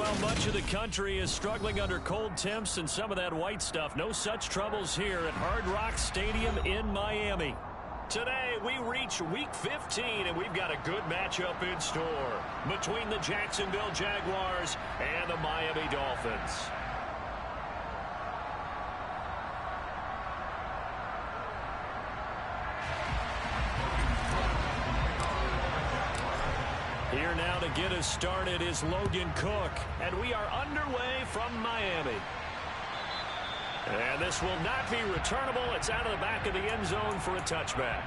Well, much of the country is struggling under cold temps and some of that white stuff. No such troubles here at Hard Rock Stadium in Miami. Today, we reach Week 15, and we've got a good matchup in store between the Jacksonville Jaguars and the Miami Dolphins. Here now to get us started is Logan Cook, and we are underway from Miami. And this will not be returnable. It's out of the back of the end zone for a touchback.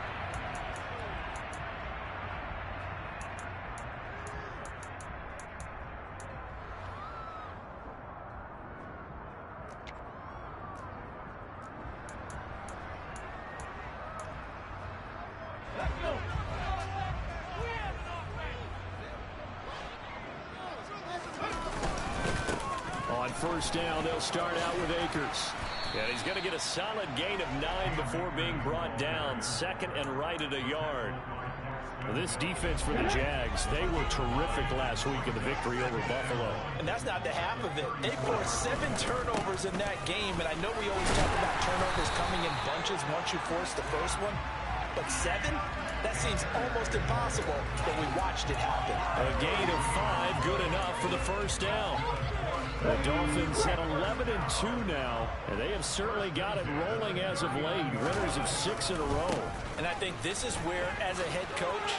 On first down, they'll start out with Akers. And he's going to get a solid gain of 9 before being brought down. Second and right at a yard. Well, this defense for the Jags, they were terrific last week in the victory over Buffalo. And that's not the half of it. They forced 7 turnovers in that game. And I know we always talk about turnovers coming in bunches once you force the first one. But 7? That seems almost impossible, but we watched it happen. A gain of 5, good enough for the first down. The Dolphins at 11-2 now, and they have certainly got it rolling as of late. Winners of 6 in a row. And I think this is where, as a head coach,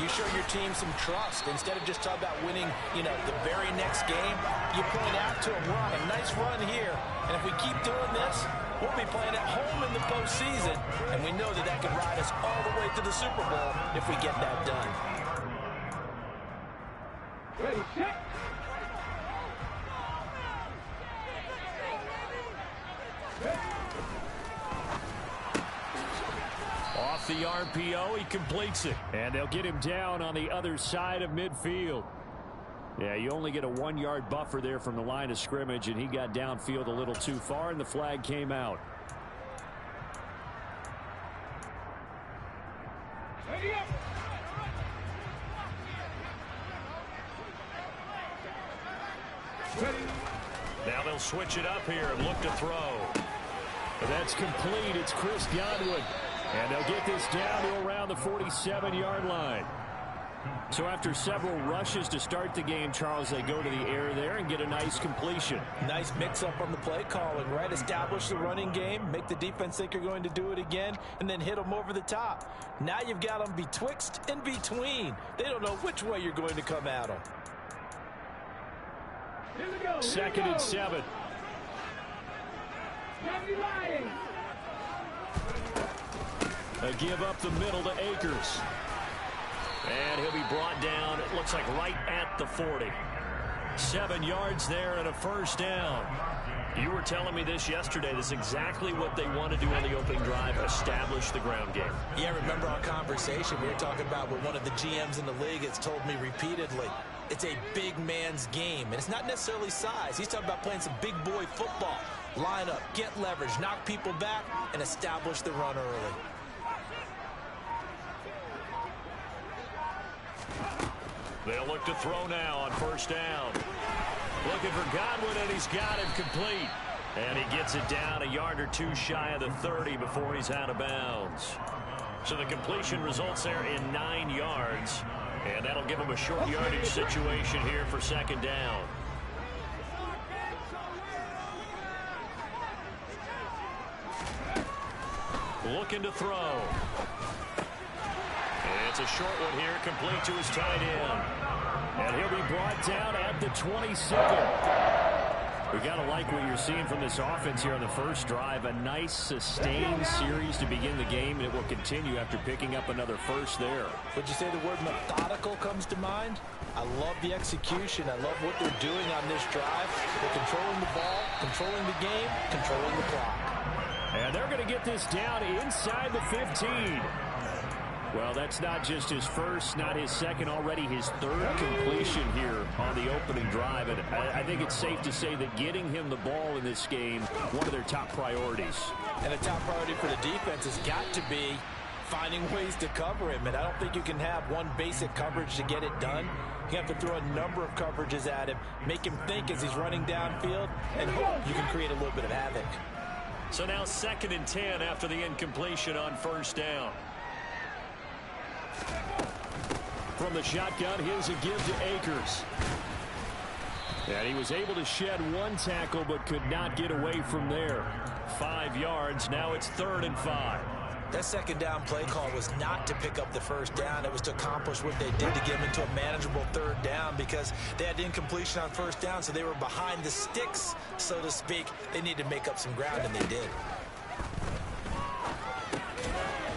you show your team some trust. Instead of just talking about winning, the very next game, you point out to them, we're on a nice run here, and if we keep doing this, we'll be playing at home in the postseason, and we know that can ride us all the way to the Super Bowl if we get that done. Ready, set. Off the RPO, he completes it. And they'll get him down on the other side of midfield. Yeah, you only get a 1-yard buffer there from the line of scrimmage, and he got downfield a little too far, and the flag came out. Now they'll switch it up here and look to throw. But that's complete. It's Chris Godwin. And they'll get this down to around the 47-yard line. So after several rushes to start the game, Charles, they go to the air there and get a nice completion. Nice mix-up on the play calling, right? Establish the running game, make the defense think you're going to do it again, and then hit them over the top. Now you've got them betwixt and between. They don't know which way you're going to come at them. Second and 7. A give up the middle to Akers. And he'll be brought down, it looks like right at the 40. 7 yards there and a first down. You were telling me this yesterday. This is exactly what they want to do on the opening drive, establish the ground game. Yeah, remember our conversation we were talking about with one of the GMs in the league that's told me repeatedly, it's a big man's game. And it's not necessarily size. He's talking about playing some big boy football. Line up, get leverage, knock people back, and establish the run early. They'll look to throw now on first down. Looking for Godwin, and he's got him complete. And he gets it down a yard or two shy of the 30 before he's out of bounds. So the completion results there in 9 yards. And that'll give him a short yardage situation here for second down. Looking to throw. It's a short one here, complete to his tight end. And he'll be brought down at the 22nd. We've got to like what you're seeing from this offense here on the first drive. A nice, sustained series to begin the game, and it will continue after picking up another first there. Would you say the word methodical comes to mind? I love the execution. I love what they're doing on this drive. They're controlling the ball, controlling the game, controlling the clock. And they're going to get this down inside the 15. Well, that's not just his first, not his second, already his third completion here on the opening drive. And I think it's safe to say that getting him the ball in this game, one of their top priorities. And a top priority for the defense has got to be finding ways to cover him. And I don't think you can have one basic coverage to get it done. You have to throw a number of coverages at him, make him think as he's running downfield, and hope you can create a little bit of havoc. So now 2nd and 10 after the incompletion on 1st down. From the shotgun, here's a give to Akers. And he was able to shed 1 tackle but could not get away from there. 5 yards. Now it's 3rd and 5. That 2nd down play call was not to pick up the 1st down. It was to accomplish what they did to get them into a manageable 3rd down because they had incompletion on 1st down, so they were behind the sticks, so to speak. They needed to make up some ground, and they did.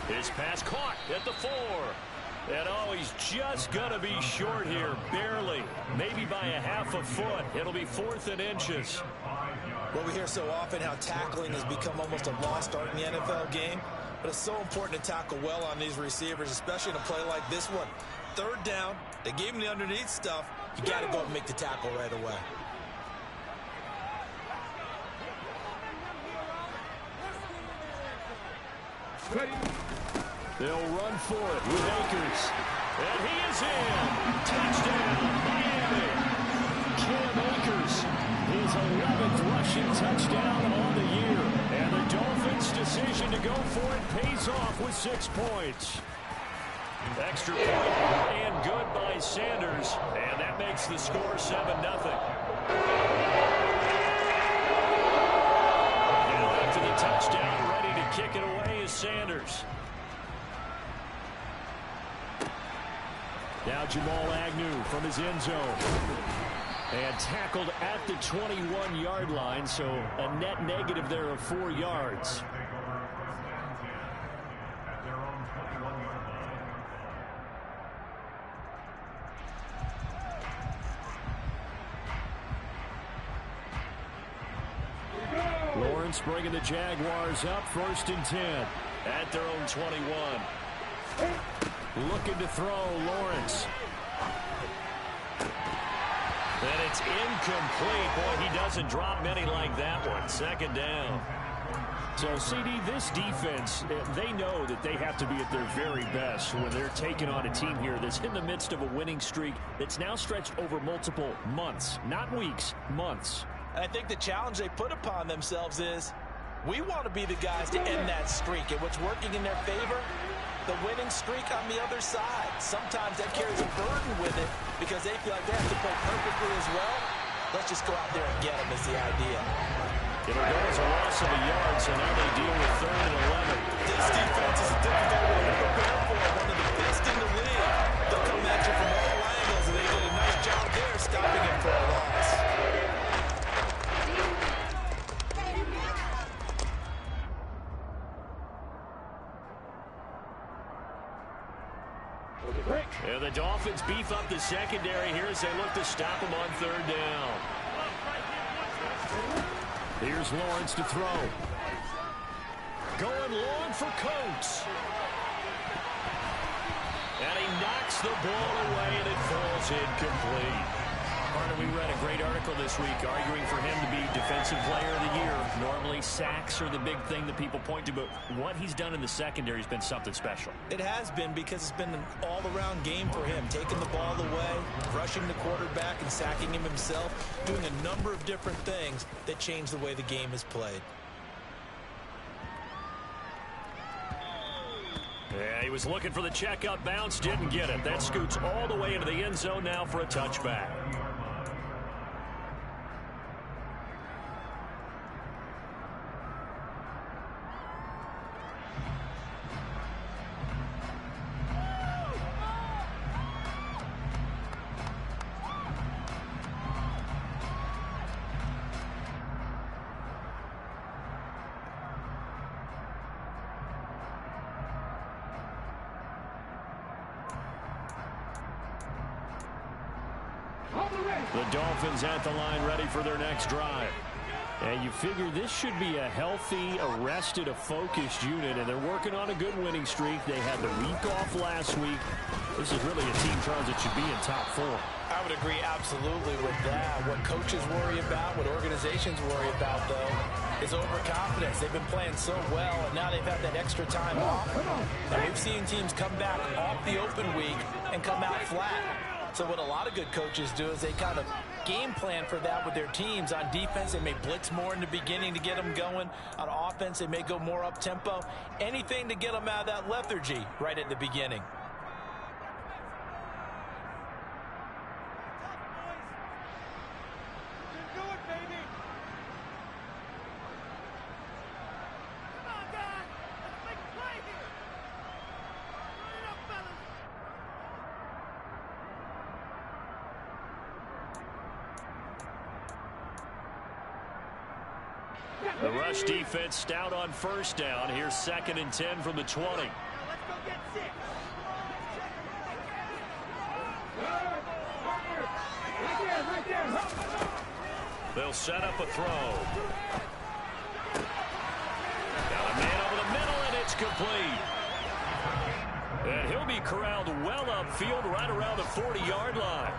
His pass caught at the 4. And oh, he's just going to be short here, barely. Maybe by a half a foot. It'll be 4th and inches. Well, we hear so often how tackling has become almost a lost art in the NFL game. But it's so important to tackle well on these receivers, especially in a play like this one. 3rd down, they gave him the underneath stuff. You got to go and make the tackle right away. Ready. They'll run for it with Akers. And he is in. Touchdown, Miami. Cam Akers, his 11th rushing touchdown on the year. And the Dolphins' decision to go for it pays off with 6 points. Extra point and good by Sanders. And that makes the score 7-0. And after the touchdown, ready to kick it away is Sanders. Now Jamal Agnew from his end zone. And tackled at the 21-yard line, so a net negative there of 4 yards. Lawrence bringing the Jaguars up, 1st and 10 at their own 21. Looking to throw, Lawrence. And it's incomplete. Boy, he doesn't drop many like that one. 2nd down. So, CD, this defense, they know that they have to be at their very best when they're taking on a team here that's in the midst of a winning streak that's now stretched over multiple months. Not weeks, months. And I think the challenge they put upon themselves is we want to be the guys to end that streak. And what's working in their favor? The winning streak on the other side. Sometimes that carries a burden with it because they feel like they have to play perfectly as well. Let's just go out there and get them is the idea. It'll go as a loss of a yard, so now they deal with 3rd and 11. This defense is a difficult one to prepare for. One of the best in the league. They'll come at you from all angles, and they did a nice job there stopping him for a loss. And the Dolphins beef up the secondary here as they look to stop him on 3rd down. Here's Lawrence to throw. Going long for Coates. And he knocks the ball away, and it falls incomplete. Partner, we read a great article this week arguing for him to be Defensive Player of the Year. Normally, sacks are the big thing that people point to, but what he's done in the secondary has been something special. It has been because it's been an all-around game for him, taking the ball away, rushing the quarterback and sacking him himself, doing a number of different things that change the way the game is played. Yeah, he was looking for the check-up bounce, didn't get it. That scoots all the way into the end zone now for a touchback. The Dolphins at the line ready for their next drive. And you figure this should be a healthy, arrested, a focused unit, and they're working on a good winning streak. They had the week off last week. This is really a team, Charles, that should be in top 4. I would agree absolutely with that. What coaches worry about, what organizations worry about, though, is overconfidence. They've been playing so well, and now they've had that extra time off. And we've seen teams come back off the open week and come out flat. So what a lot of good coaches do is they kind of game plan for that with their teams. On defense, they may blitz more in the beginning to get them going. On offense, they may go more up-tempo. Anything to get them out of that lethargy right at the beginning. The rush defense stout on first down. Here's 2nd and 10 from the 20. Let's go get 6. Right there. They'll set up a throw. Got a man over the middle, and it's complete. And he'll be corralled well upfield right around the 40-yard line.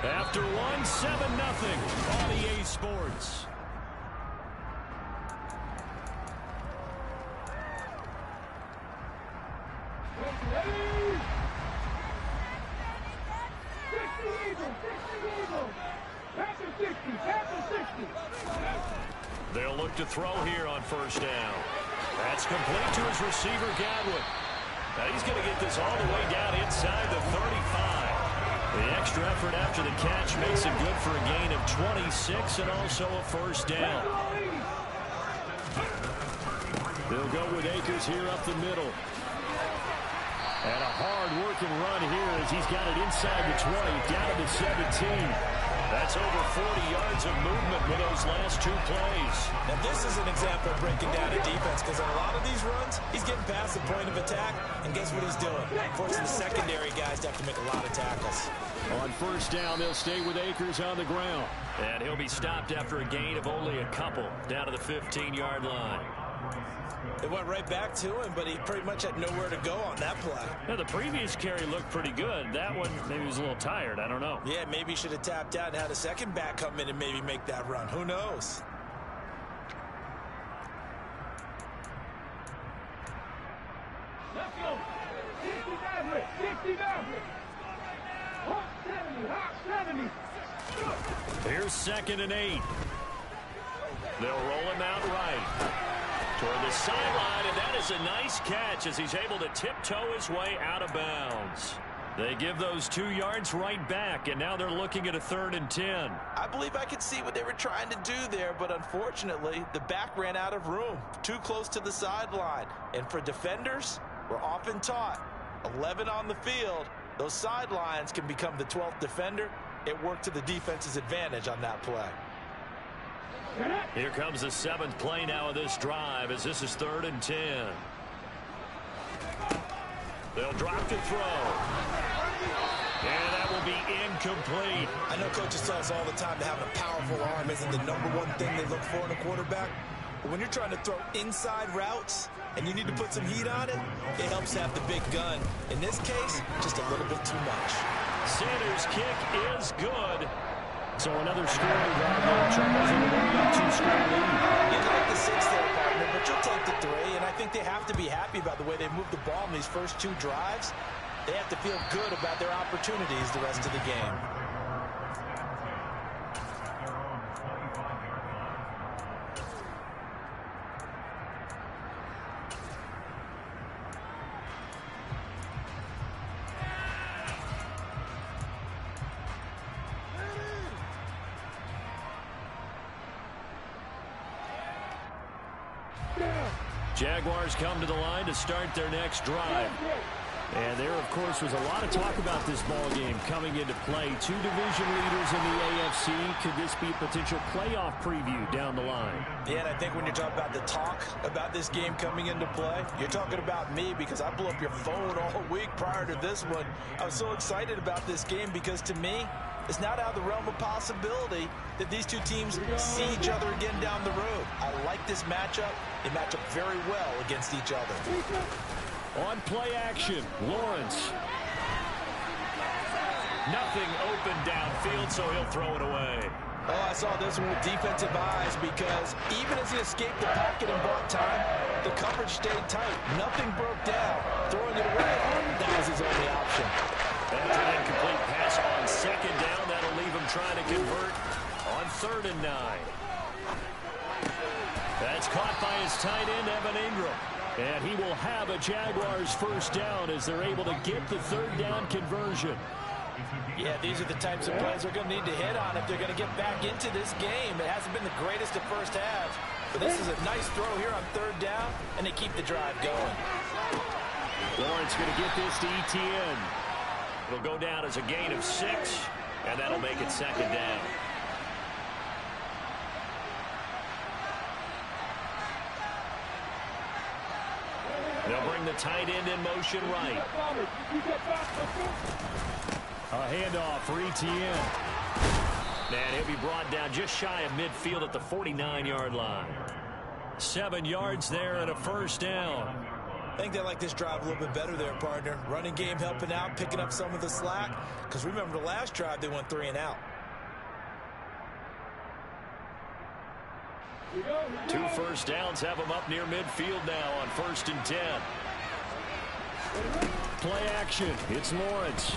After one, 7-0 on EA Sports. They'll look to throw here on first down. That's complete to his receiver, Godwin. Now he's going to get this all the way down inside the 35. The extra effort after the catch makes it good for a gain of 26 and also a first down. They'll go with Akers here up the middle. And a hard-working run here as he's got it inside the 20, down to the 17. That's over 40 yards of movement with those last 2 plays. Now, this is an example of breaking down a defense because on a lot of these runs, he's getting past the point of attack, and guess what he's doing? Forcing the secondary guys to have to make a lot of tackles. On first down, they'll stay with Akers on the ground. And he'll be stopped after a gain of only a couple, down to the 15-yard line. It went right back to him, but he pretty much had nowhere to go on that play. Now, the previous carry looked pretty good. That one, maybe he was a little tired. I don't know. Yeah, maybe he should have tapped out and had a second back come in and maybe make that run. Who knows? Let's go. 60 Hot 70. Here's 2nd and 8. They'll roll him out right toward the sideline, and that is a nice catch as he's able to tiptoe his way out of bounds. They give those 2 yards right back, and now they're looking at a 3rd and 10. I believe I could see what they were trying to do there, but unfortunately, the back ran out of room, too close to the sideline. And for defenders, we're often taught, 11 on the field, those sidelines can become the 12th defender. It worked to the defense's advantage on that play. Here comes the 7th play now of this drive as this is 3rd and 10. They'll drop to throw. And that will be incomplete. I know coaches tell us all the time that having a powerful arm isn't the #1 thing they look for in a quarterback. But when you're trying to throw inside routes and you need to put some heat on it, it helps have the big gun. In this case, just a little bit too much. Sanders' kick is good. So another scoring drive there, Charles, in a 2-score lead. You'd like the 6 there, partner, but you'll take the 3. And I think they have to be happy about the way they moved the ball in these first 2 drives. They have to feel good about their opportunities the rest of the game. Jaguars come to the line to start their next drive. And there, of course, was a lot of talk about this ball game coming into play. 2 division leaders in the AFC. Could this be a potential playoff preview down the line? Yeah, and I think when you're talking about the talk about this game coming into play, you're talking about me because I blew up your phone all week prior to this one. I was so excited about this game because to me, it's not out of the realm of possibility that these 2 teams see each other again down the road. I like this matchup. They match up very well against each other. On play action, Lawrence. Nothing open downfield, so he'll throw it away. Oh, I saw this one with defensive eyes because even as he escaped the pocket and bought time, the coverage stayed tight. Nothing broke down. Throwing it away, that was his only option. After an incomplete pass on second down, that'll leave him trying to convert on 3rd and 9. That's caught by his tight end, Evan Ingram. And he will have a Jaguars first down as they're able to get the 3rd down conversion. Yeah, these are the types of plays they're going to need to hit on if they're going to get back into this game. It hasn't been the greatest of first halves, but this is a nice throw here on 3rd down, and they keep the drive going. Lawrence going to get this to Etienne. It'll go down as a gain of 6, and that'll make it 2nd down. They'll bring the tight end in motion right. A handoff for Etienne. And he'll be brought down just shy of midfield at the 49-yard line. 7 yards there and a first down. I think they like this drive a little bit better there, partner. Running game helping out, picking up some of the slack. Because remember the last drive, they went 3 and out. 2 first downs have them up near midfield now on 1st and 10. Play action. It's Lawrence.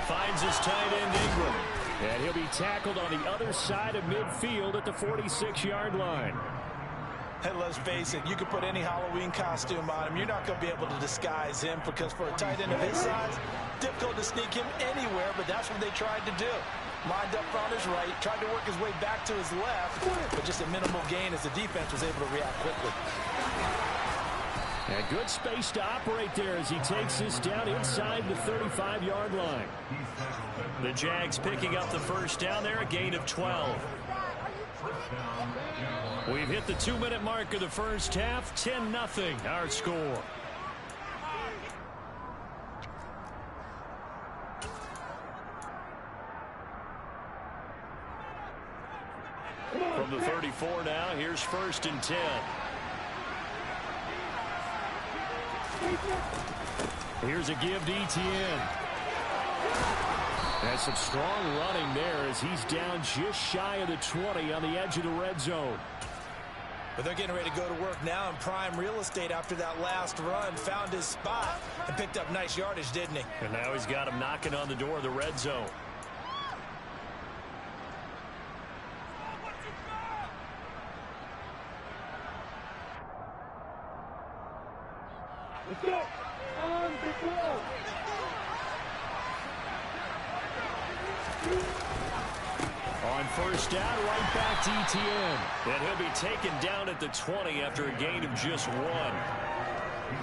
Finds his tight end Ingram. And he'll be tackled on the other side of midfield at the 46-yard line. Hey, let's face it, you can put any Halloween costume on him. You're not going to be able to disguise him because for a tight end of his size, difficult to sneak him anywhere, but that's what they tried to do. Lined up on his right, tried to work his way back to his left, but just a minimal gain as the defense was able to react quickly. And good space to operate there as he takes this down inside the 35-yard line. The Jags picking up the first down there, a gain of 12. We've hit the 2-minute mark of the first half, 10-0 our score. From the 34 now, here's 1st and 10. Here's a give to Etienne. That's some strong running there as he's down just shy of the 20 on the edge of the red zone. But they're getting ready to go to work now in prime real estate after that last run. Found his spot and picked up nice yardage, didn't he? And now he's got him knocking on the door of the red zone. Let's go. On the ball. On first down, right back to Etienne. And he'll be taken down at the 20 after a gain of just 1.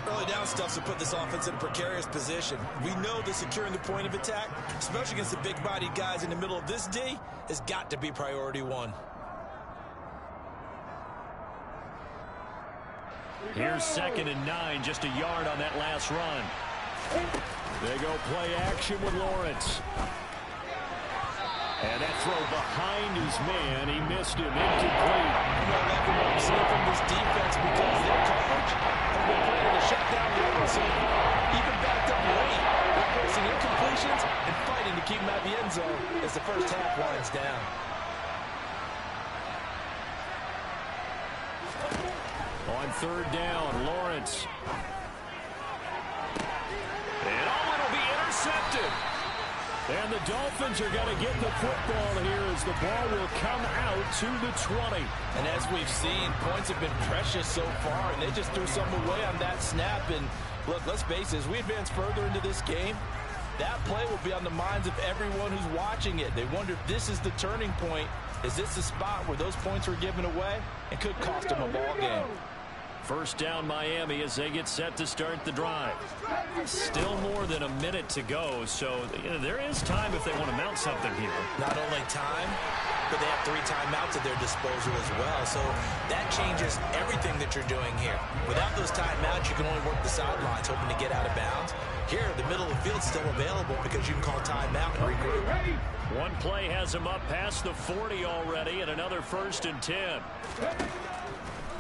Early down stuff to put this offense in a precarious position. We know that securing the point of attack, especially against the big-bodied guys in the middle of this D, has got to be priority 1. Here's 2nd and 9, just a yard on that last run. They go play action with Lawrence. And that throw behind his man, he missed him, incomplete. I like what I'm seeing from this defense because their coverage has been playing a shutdown level so far. Even backed up late, they're forcing incompletions and fighting to keep them out of the end zone as the first half winds down. On 3rd down, Lawrence. And it'll be intercepted. And the Dolphins are going to get the football here as the ball will come out to the 20. And as we've seen, points have been precious so far, and they just threw some away on that snap. And look, let's face it, as we advance further into this game, that play will be on the minds of everyone who's watching it. They wonder if this is the turning point. Is this the spot where those points were given away and could cost them a ball game? First down Miami as they get set to start the drive. Still more than a minute to go, so there is time if they want to mount something here. Not only time, but they have 3 timeouts at their disposal as well, so that changes everything that you're doing here. Without those timeouts, you can only work the sidelines, hoping to get out of bounds. Here, the middle of the field's still available because you can call timeout and regroup. One play has him up past the 40 already, and another 1st and 10.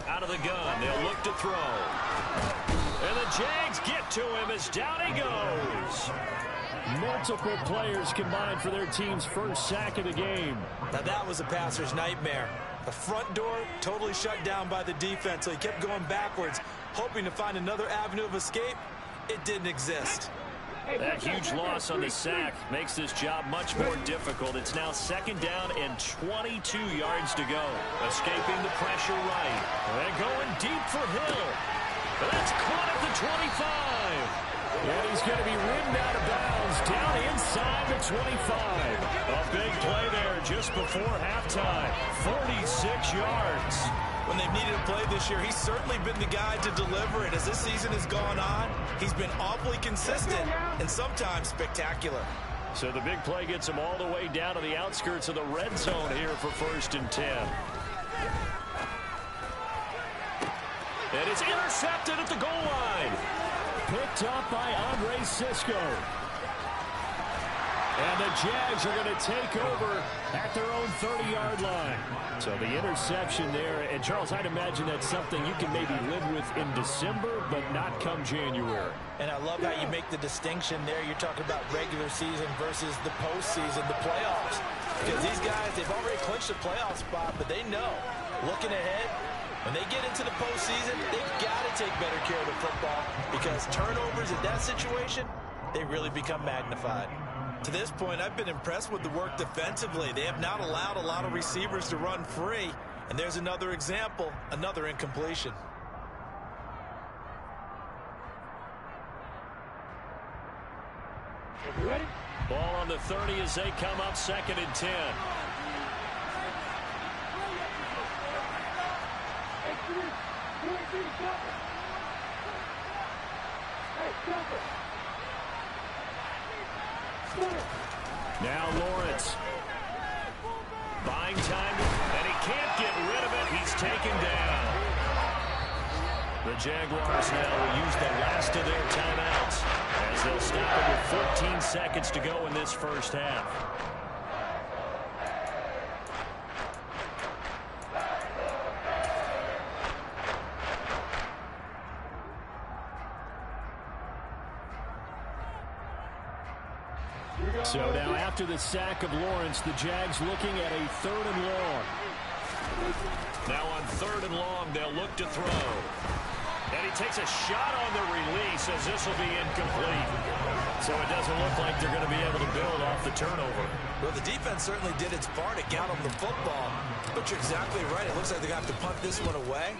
Out of the gun, they'll look to throw. And the Jags get to him as down he goes. Multiple players combined for their team's first sack of the game. Now that was a passer's nightmare. The front door totally shut down by the defense, so he kept going backwards, hoping to find another avenue of escape. It didn't exist. That huge loss on the sack makes this job much more difficult. It's now 2nd down and 22 yards to go. Escaping the pressure right. And going deep for Hill. That's caught at the 25. And he's going to be ridden out of bounds down inside the 25. A big play there just before halftime. 46 yards. When they've needed a play this year, he's certainly been the guy to deliver it. As this season has gone on, he's been awfully consistent and sometimes spectacular. So the big play gets him all the way down to the outskirts of the red zone here for 1st and 10. And it's intercepted at the goal line. Picked up by Andre Sisco. And the Jags are going to take over at their own 30-yard line. So the interception there. And, Charles, I'd imagine that's something you can maybe live with in December, but not come January. And I love how you make the distinction there. You're talking about regular season versus the postseason, the playoffs. Because these guys, they've already clinched a playoff spot, but they know, looking ahead, when they get into the postseason, they've got to take better care of the football because turnovers in that situation, they really become magnified. To this point, I've been impressed with the work defensively. They have not allowed a lot of receivers to run free. And there's another example, another incompletion. Ready? Ball on the 30 as they come up 2nd and 10. Now Lawrence. Buying time, and he can't get rid of it. He's taken down. The Jaguars now will use the last of their timeouts as they'll stop it with 14 seconds to go in this first half. So now after the sack of Lawrence, the Jags looking at a 3rd and long. Now on 3rd and long, they'll look to throw. And he takes a shot on the release as this will be incomplete. So it doesn't look like they're going to be able to build off the turnover. Well, the defense certainly did its part to get them the football. But you're exactly right. It looks like they're going to have to punt this one away.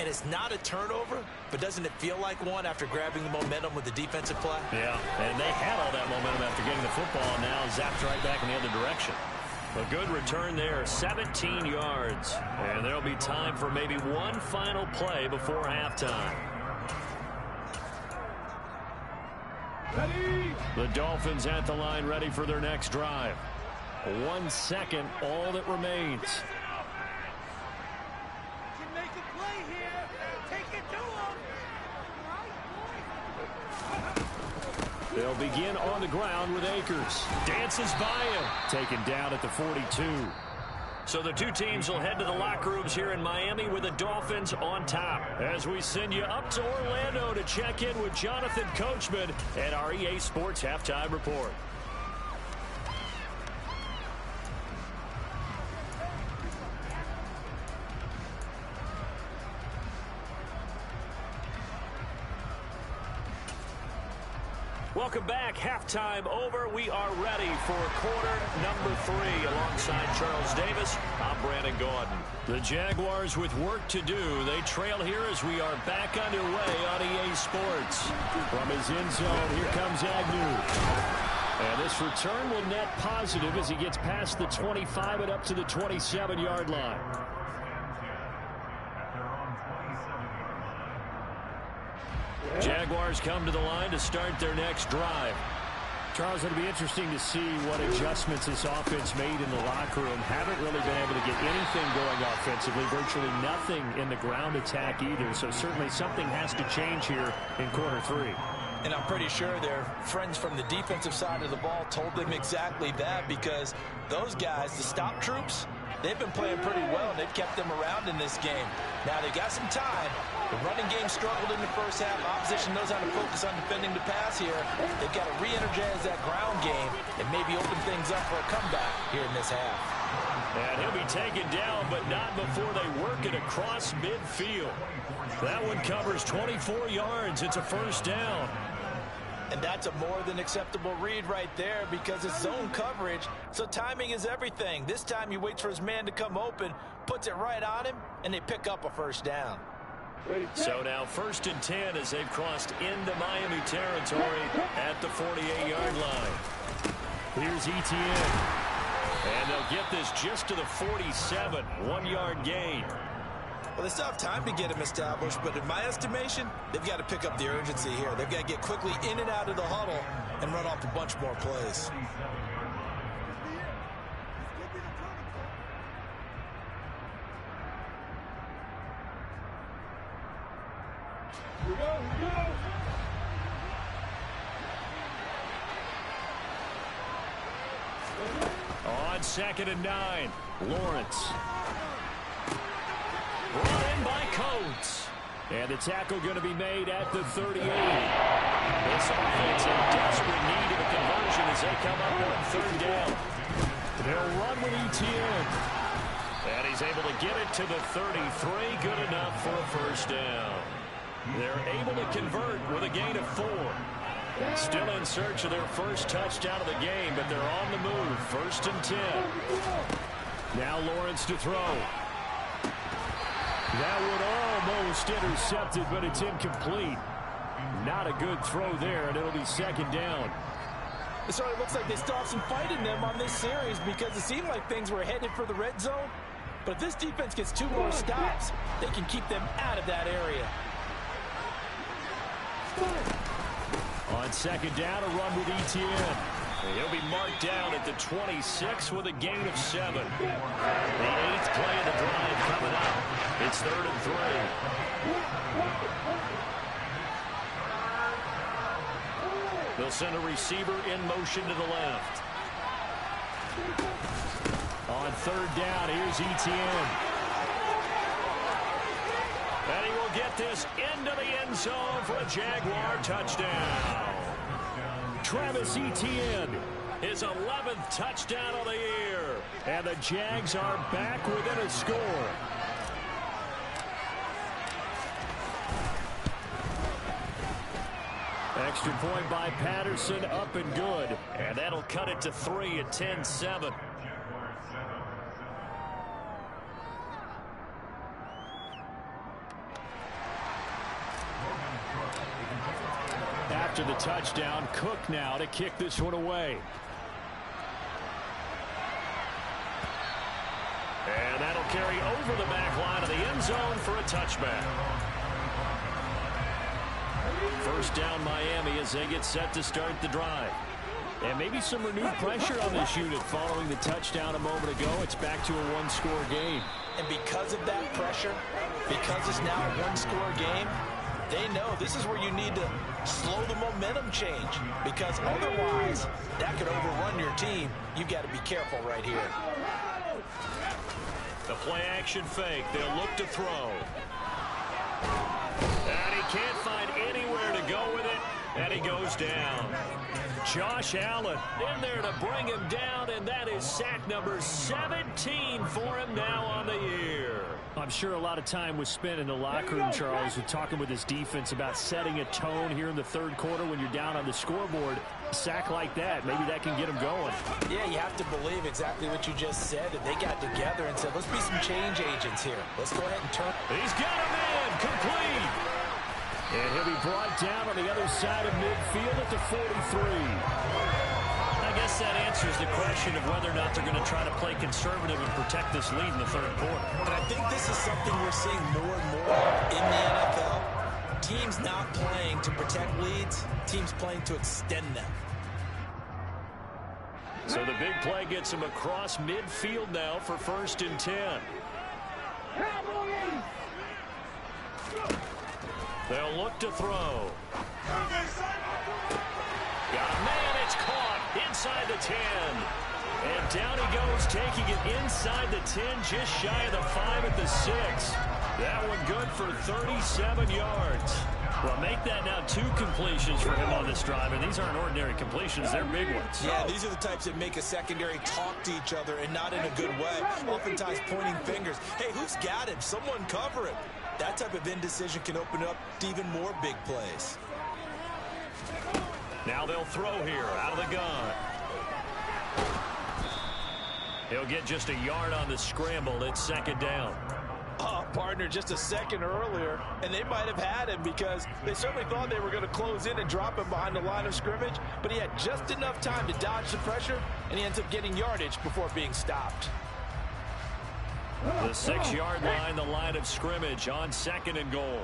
And it's not a turnover, but doesn't it feel like one after grabbing the momentum with the defensive play? Yeah, and they had all that momentum after getting the football, and now zapped right back in the other direction. A good return there, 17 yards. And there'll be time for maybe one final play before halftime. Ready? The Dolphins at the line ready for their next drive. 1 second, all that remains. They'll begin on the ground with Akers. Dances by him. Taken down at the 42. So the two teams will head to the locker rooms here in Miami with the Dolphins on top. As we send you up to Orlando to check in with Jonathan Coachman at our EA Sports Halftime Report. Welcome back. Halftime over. We are ready for quarter number 3. Alongside Charles Davis, I'm Brandon Gaudin. The Jaguars with work to do. They trail here as we are back underway on EA Sports. From his end zone, here comes Agnew. And this return will net positive as he gets past the 25 and up to the 27-yard line. Jaguars come to the line to start their next drive. Charles, it'll be interesting to see what adjustments this offense made in the locker room. Haven't really been able to get anything going offensively, virtually nothing in the ground attack either. So certainly something has to change here in quarter 3. And I'm pretty sure their friends from the defensive side of the ball told them exactly that, because those guys, the stop troops, they've been playing pretty well, and they've kept them around in this game. Now, they've got some time. The running game struggled in the first half. Opposition knows how to focus on defending the pass here. They've got to re-energize that ground game and maybe open things up for a comeback here in this half. And he'll be taken down, but not before they work it across midfield. That one covers 24 yards. It's a first down. And that's a more than acceptable read right there because it's zone coverage, so timing is everything. This time he waits for his man to come open, puts it right on him, and they pick up a first down. So now 1st and 10 as they've crossed into Miami territory at the 48-yard line. Here's Etienne. And they'll get this just to the 47, 1-yard gain. Well, they still have time to get him established, but in my estimation, they've got to pick up the urgency here. They've got to get quickly in and out of the huddle and run off a bunch more plays. Here we go, here we go. On 2nd and 9, Lawrence. Brought in by Coates. And the tackle going to be made at the 38. This offense in desperate need of a conversion as they come up on 3rd down. They'll run with Etienne. And he's able to get it to the 33. Good enough for a first down. They're able to convert with a gain of 4. Still in search of their first touchdown of the game, but they're on the move. 1st and 10. Now Lawrence to throw. That one almost intercepted, but it's incomplete. Not a good throw there, and it'll be 2nd down. It certainly looks like they still have some fight in them on this series because it seemed like things were headed for the red zone. But if this defense gets 2 more stops, they can keep them out of that area. On 2nd down, a run with Etienne. He'll be marked down at the 26 with a gain of 7. The 8th play of the drive coming up. It's 3rd and 3. They'll send a receiver in motion to the left. On 3rd down, here's Etienne. And he will get this into the end zone for a Jaguar touchdown. Travis Etienne, his 11th touchdown of the year. And the Jags are back within a score. Extra point by Patterson, up and good. And that'll cut it to 3 at 10-7. After the touchdown, Cook now to kick this one away. And that'll carry over the back line of the end zone for a touchback. 1st down Miami as they get set to start the drive. And maybe some renewed pressure on this unit following the touchdown a moment ago. It's back to a 1-score game. And because of that pressure, because it's now a 1-score game, they know this is where you need to slow the momentum change because otherwise that could overrun your team. You've got to be careful right here. The play action fake. They'll look to throw. And he can't find anywhere to go with it. And he goes down. Josh Allen in there to bring him down, and that is sack number 17 for him now on the year. I'm sure a lot of time was spent in the locker room, Charles, with talking with his defense about setting a tone here in the 3rd quarter when you're down on the scoreboard. A sack like that, maybe that can get him going. Yeah, you have to believe exactly what you just said. That they got together and said, let's be some change agents here. Let's go ahead and turn. He's got a man complete. And he'll be brought down on the other side of midfield at the 43. I guess that answers the question of whether or not they're going to try to play conservative and protect this lead in the 3rd quarter. And I think this is something we're seeing more and more in the NFL. Teams not playing to protect leads, teams playing to extend them. So the big play gets him across midfield now for 1st and 10. They'll look to throw. Got a man, it's caught inside the 10. And down he goes, taking it inside the 10, just shy of the 5 at the 6. That one good for 37 yards. Well, make that now 2 completions for him on this drive, and these aren't ordinary completions. They're big ones. Yeah, these are the types that make a secondary talk to each other and not in a good way. Oftentimes pointing fingers. Hey, who's got him? Someone cover him. That type of indecision can open up to even more big plays. Now they'll throw here out of the gun. He'll get just a yard on the scramble. It's second down. Oh, partner, just a second earlier, and they might have had him because they certainly thought they were going to close in and drop him behind the line of scrimmage, but he had just enough time to dodge the pressure, and he ends up getting yardage before being stopped. The 6-yard line, the line of scrimmage on second and goal.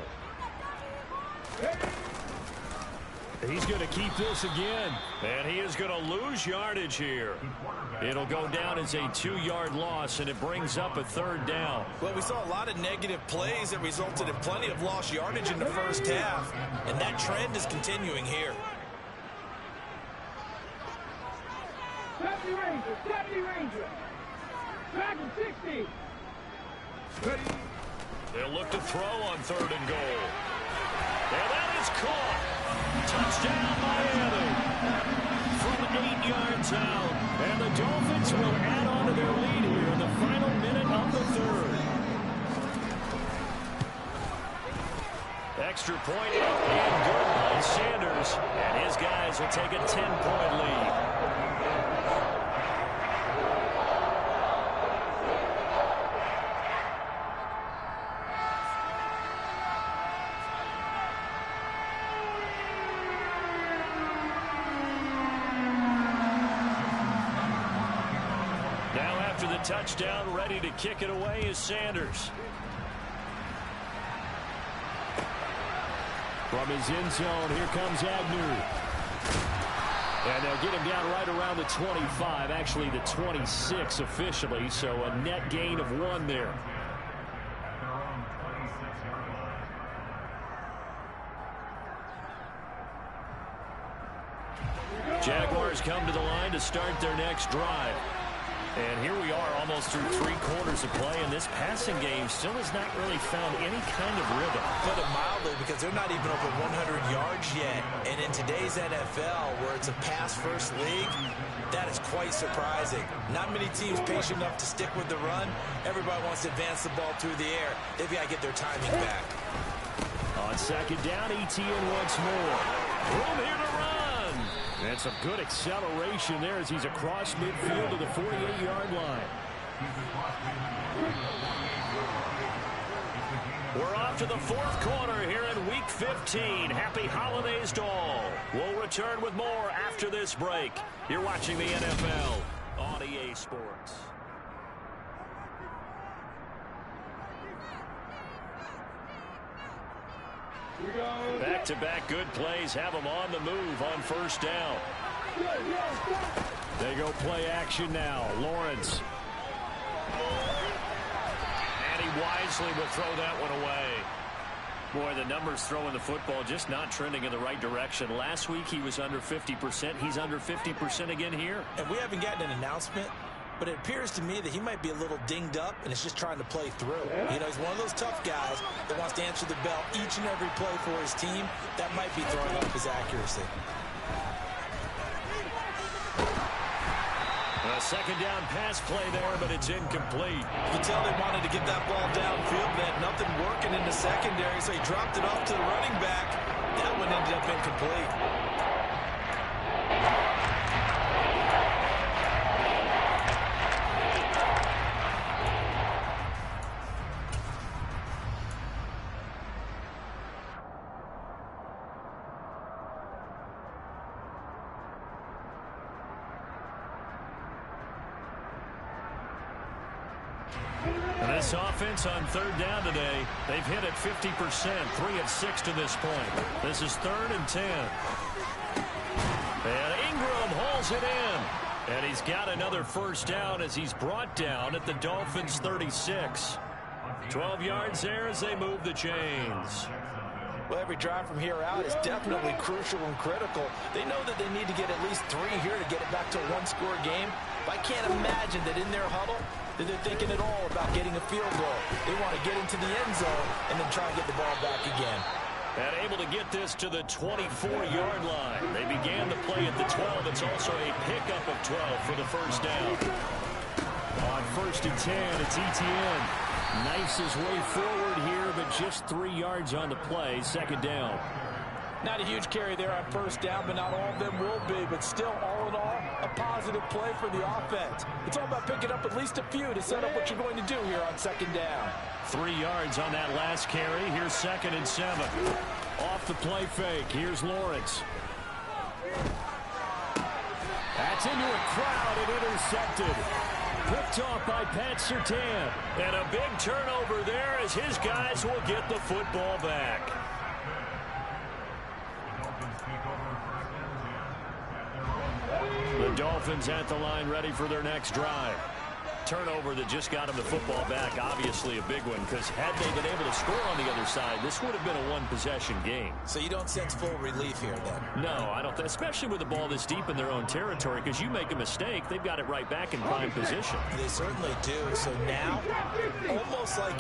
He's going to keep this again. And he is going to lose yardage here. It'll go down as a 2-yard loss, and it brings up a third down. Well, we saw a lot of negative plays that resulted in plenty of lost yardage in the first half, and that trend is continuing here. Deputy Ranger, Deputy Ranger. Back at 60. Ready. They'll look to throw on third and goal. And that is caught. Touchdown, Miami. From 8 yards out. And the Dolphins will add on to their lead here in the final minute of the third. Extra point up and good by Sanders. And his guys will take a 10-point lead. Touchdown, ready to kick it away is Sanders. From his end zone, here comes Agnew. And they'll get him down right around the 25, actually the 26 officially, so a net gain of 1 there. Jaguars come to the line to start their next drive. And here we are almost through 3 quarters of play, and this passing game still has not really found any kind of rhythm. Put it mildly, because they're not even over 100 yards yet. And in today's NFL, where it's a pass-first league, that is quite surprising. Not many teams patient enough to stick with the run. Everybody wants to advance the ball through the air. They've got to get their timing back. On second down, ETN once more. Room here to run. And some good acceleration there as he's across midfield to the 48-yard line. We're off to the 4th quarter here in Week 15. Happy holidays to all. We'll return with more after this break. You're watching the NFL on EA Sports. Back-to-back good plays have them on the move on first down. They go play action now. Lawrence. And he wisely will throw that one away. Boy, the numbers throwing the football just not trending in the right direction. Last week he was under 50%. He's under 50% again here. And we haven't gotten an announcement, but it appears to me that he might be a little dinged up and is just trying to play through. You know, he's one of those tough guys that wants to answer the bell each and every play for his team. That might be throwing off his accuracy. A second down pass play there, but it's incomplete. You can tell they wanted to get that ball downfield, but had nothing working in the secondary, so he dropped it off to the running back. That one ended up incomplete. This offense on third down today, they've hit it 50%, 3 of 6 to this point. This is 3rd and 10. And Ingram hauls it in. And he's got another first down as he's brought down at the Dolphins' 36. 12 yards there as they move the chains. Well, every drive from here out is definitely crucial and critical. They know that they need to get at least 3 here to get it back to a 1-score game. I can't imagine that in their huddle that they're thinking at all about getting a field goal. They want to get into the end zone and then try and get the ball back again. And able to get this to the 24-yard line. They began the play at the 12. It's also a pickup of 12 for the first down. On 1st and 10, it's Etienne. Knifes his way forward here, but just 3 yards on the play. 2nd down. Not a huge carry there on 1st down, but not all of them will be. But still, all in all, a positive play for the offense. It's all about picking up at least a few to set up what you're going to do here on 2nd down. 3 yards on that last carry. Here's 2nd and 7. Off the play fake. Here's Lawrence. That's into a crowd and intercepted. Picked off by Pat Surtain. And a big turnover there as his guys will get the football back. The Dolphins at the line ready for their next drive. Turnover that just got him the football back, obviously a big one, because had they been able to score on the other side, this would have been a one-possession game. So you don't sense full relief here, then? No, I don't. Especially with the ball this deep in their own territory, because you make a mistake, they've got it right back in prime position. They certainly do. So now, almost like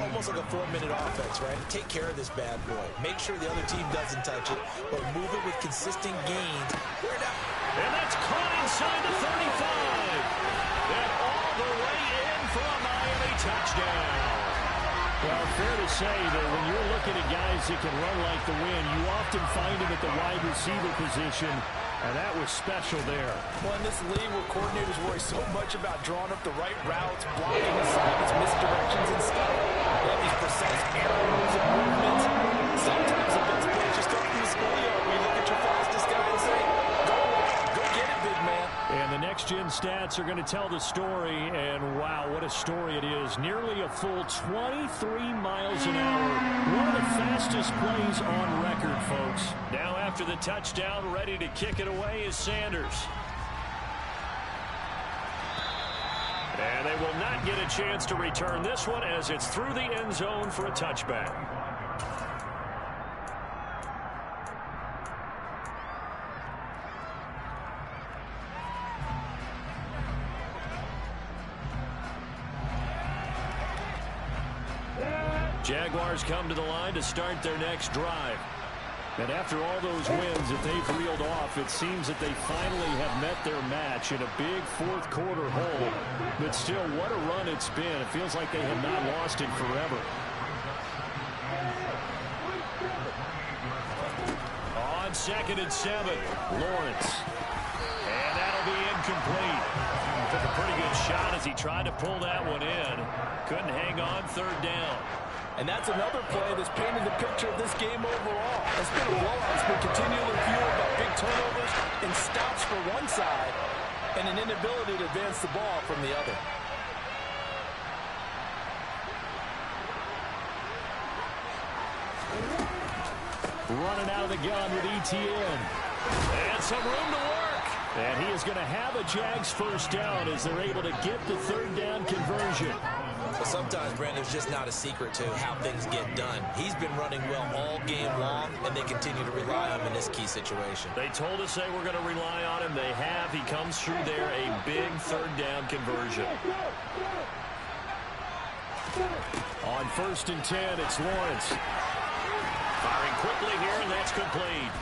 almost like a 4-minute offense, right? Take care of this bad boy. Make sure the other team doesn't touch it, but move it with consistent gains. And that's caught inside the 35. And all the way in for a Miami touchdown. Well, fair to say that when you're looking at guys that can run like the wind, you often find them at the wide receiver position, and that was special there. Well, in this league where coordinators worry so much about drawing up the right routes, blocking assignments, misdirections, and stuff, they have these precise arrow moves and movements. Sometimes the best plays just come from the schoolyard where you look at your fastest guy and say, go get it, big man. And the next-gen stats are going to tell the story, and wow, what a story it is. Nearly a full 23 miles an hour. One of the fastest plays on record, folks. Now after the touchdown, ready to kick it away is Sanders. And they will not get a chance to return this one as it's through the end zone for a touchback. Jaguars come to the line to start their next drive. And after all those wins that they've reeled off, it seems that they finally have met their match in a big fourth-quarter hole. But still, what a run it's been. It feels like they have not lost it forever. On 2nd and 7, Lawrence. And that'll be incomplete. Took a pretty good shot as he tried to pull that one in. Couldn't hang on 3rd down. And that's another play that's painted the picture of this game overall. It's been a blowout. It's been continually fueled by big turnovers and stops for one side and an inability to advance the ball from the other. Running out of the gun with Etienne. And some room to work. And he is going to have a Jags first down as they're able to get the 3rd down conversion. But sometimes, Brandon, there's just not a secret to how things get done. He's been running well all game long, and they continue to rely on him in this key situation. They told us they were going to rely on him. They have. He comes through there, a big 3rd down conversion. On 1st and 10, it's Lawrence. Firing quickly here, and that's complete.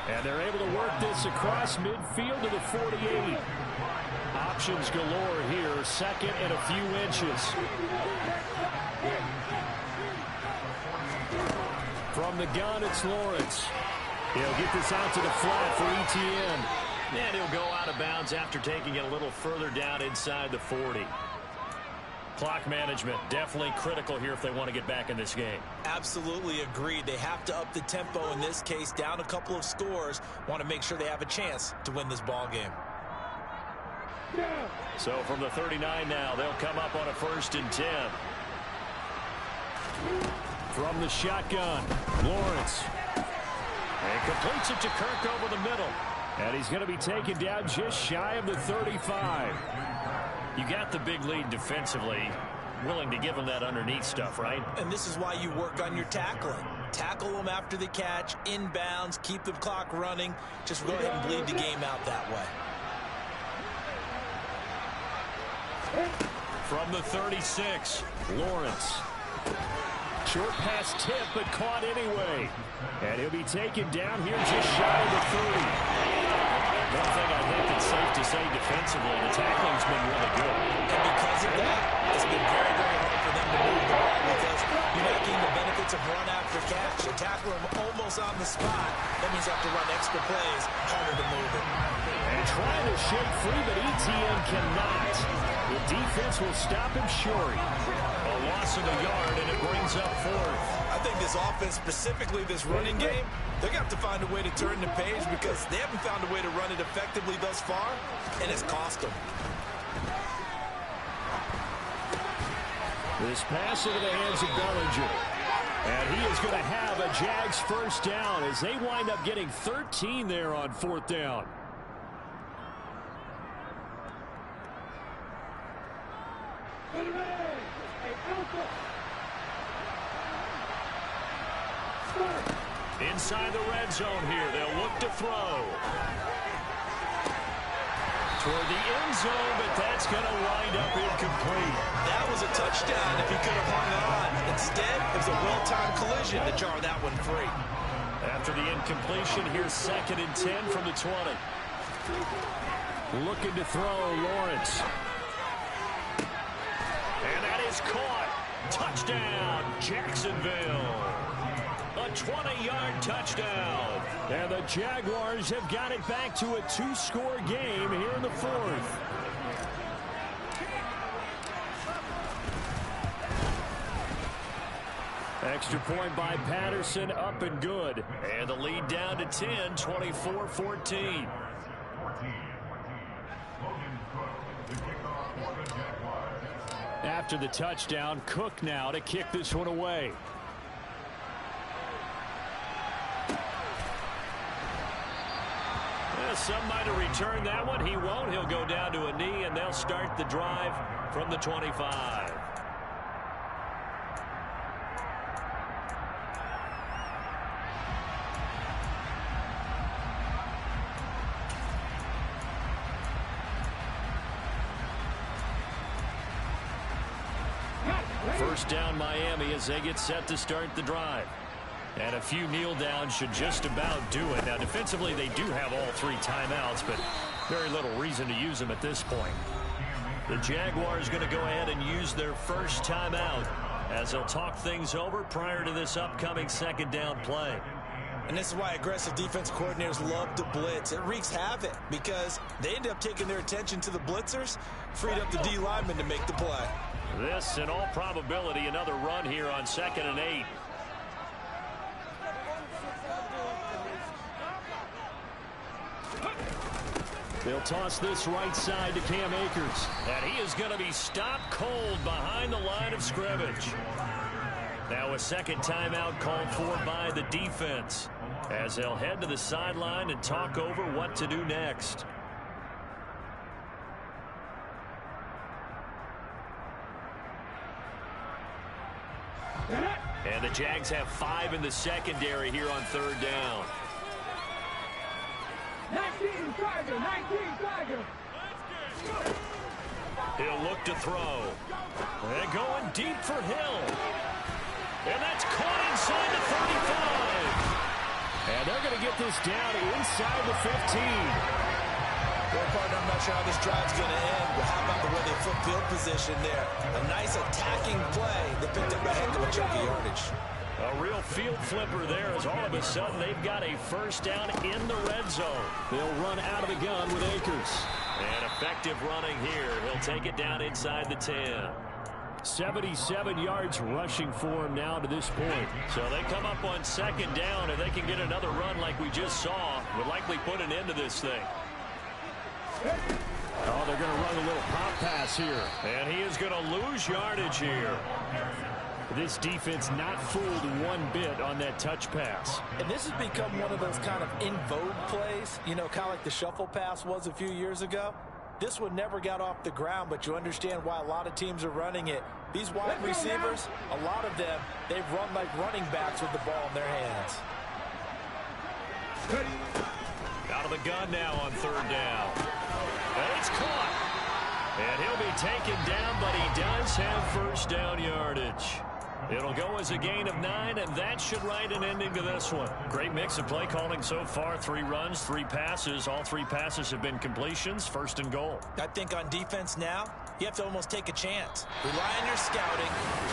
And they're able to work this across midfield to the 48. Options galore here, 2nd and a few inches. From the gun, it's Lawrence. He'll get this out to the flat for Etienne. And he'll go out of bounds after taking it a little further down inside the 40. Clock management, definitely critical here if they want to get back in this game. Absolutely agreed. They have to up the tempo in this case, down a couple of scores. Want to make sure they have a chance to win this ball game. So from the 39 now, they'll come up on a 1st and 10. From the shotgun, Lawrence. And completes it to Kirk over the middle. And he's going to be taken down just shy of the 35. You got the big lead defensively. Willing to give him that underneath stuff, right? And this is why you work on your tackling. Tackle them after the catch, inbounds, keep the clock running. Just go ahead and bleed the game out that way. From the 36, Lawrence. Short pass tip, but caught anyway. And he'll be taken down here just shy of the 30. One thing I think that's safe to say defensively, the tackling's been really good. And because of that, it's been very, very hard for them to move the ball because you're not getting the benefits of run after catch. You tackle them almost on the spot. That means you have to run extra plays, harder to move it. And trying to shake free, but ETN cannot. The defense will stop him short. A loss of a yard, and it brings up fourth. I think this offense, specifically this running game, they're going to have to find a way to turn the page because they haven't found a way to run it effectively thus far, and it's cost them. This pass into the hands of Bellinger. And he is going to have a Jags first down as they wind up getting 13 there on fourth down. Inside the red zone here, they'll look to throw. Toward the end zone, but that's going to wind up incomplete. That was a touchdown if he could have hung on. Instead, it was a well-timed collision to jar that one free. After the incompletion, here's 2nd and 10 from the 20. Looking to throw, Lawrence. And that is caught. Touchdown, Jacksonville. A 20-yard touchdown. And the Jaguars have got it back to a 2-score game here in the fourth. Extra point by Patterson, up and good. And the lead down to 10, 24-14. After the touchdown, Cook now to kick this one away. Some might have returned that one. He won't. He'll go down to a knee, and they'll start the drive from the 25. First down Miami as they get set to start the drive. And a few kneel downs should just about do it. Now, defensively, they do have all 3 timeouts, but very little reason to use them at this point. The Jaguars going to go ahead and use their first timeout as they'll talk things over prior to this upcoming 2nd down play. And this is why aggressive defense coordinators love to blitz. It wreaks havoc because they end up taking their attention to the blitzers, freed up the D linemen to make the play. This, in all probability, another run here on 2nd and 8. They'll toss this right side to Cam Akers. And he is going to be stopped cold behind the line of scrimmage. Now a 2nd timeout called for by the defense as they'll head to the sideline and talk over what to do next. And the Jags have 5 in the secondary here on 3rd down. 19 Tiger, 19 Tiger. He'll look to throw. And going deep for Hill. And that's caught inside the 35. And they're going to get this down inside the 15. Well, partner, I'm not sure how this drive's going to end, but how about the way they flip field position there? A nice attacking play that picked up a heck of a chunk of yardage. A real field flipper there as all of a sudden they've got a first down in the red zone. They'll run out of the gun with Akers. And effective running here. He'll take it down inside the 10. 77 yards rushing for him now to this point. So they come up on 2nd down, and they can get another run like we just saw. Would likely put an end to this thing. Oh, they're going to run a little pop pass here. And he is going to lose yardage here. This defense not fooled one bit on that touch pass. And this has become one of those kind of in vogue plays, you know, kind of like the shuffle pass was a few years ago. This one never got off the ground, but you understand why a lot of teams are running it. These wide receivers, a lot of them, they've run like running backs with the ball in their hands. Out of the gun now on 3rd down. And it's caught. And he'll be taken down, but he does have first down yardage. It'll go as a gain of 9, and that should write an ending to this one. Great mix of play calling so far. 3 runs, 3 passes. All 3 passes have been completions. First and goal. I think on defense now, you have to almost take a chance. Rely on your scouting.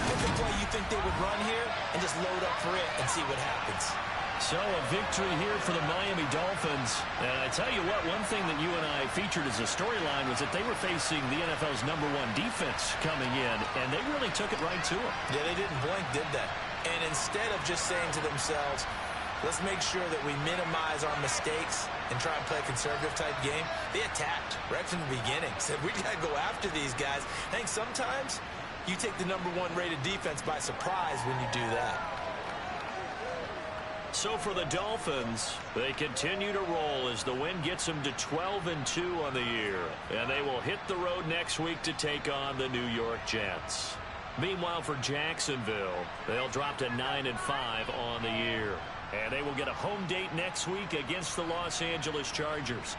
Pick a play you think they would run here, and just load up for it and see what happens. So a victory here for the Miami Dolphins. And I tell you what, one thing that you and I featured as a storyline was that they were facing the NFL's #1 defense coming in, and they really took it right to them. Yeah, they didn't blink, did they? And instead of just saying to themselves, let's make sure that we minimize our mistakes and try and play a conservative type game, they attacked right from the beginning. Said, we got to go after these guys. I think sometimes you take the #1 rated defense by surprise when you do that. So for the Dolphins, they continue to roll as the win gets them to 12-2 on the year. And they will hit the road next week to take on the New York Jets. Meanwhile, for Jacksonville, they'll drop to 9-5 on the year. And they will get a home date next week against the Los Angeles Chargers.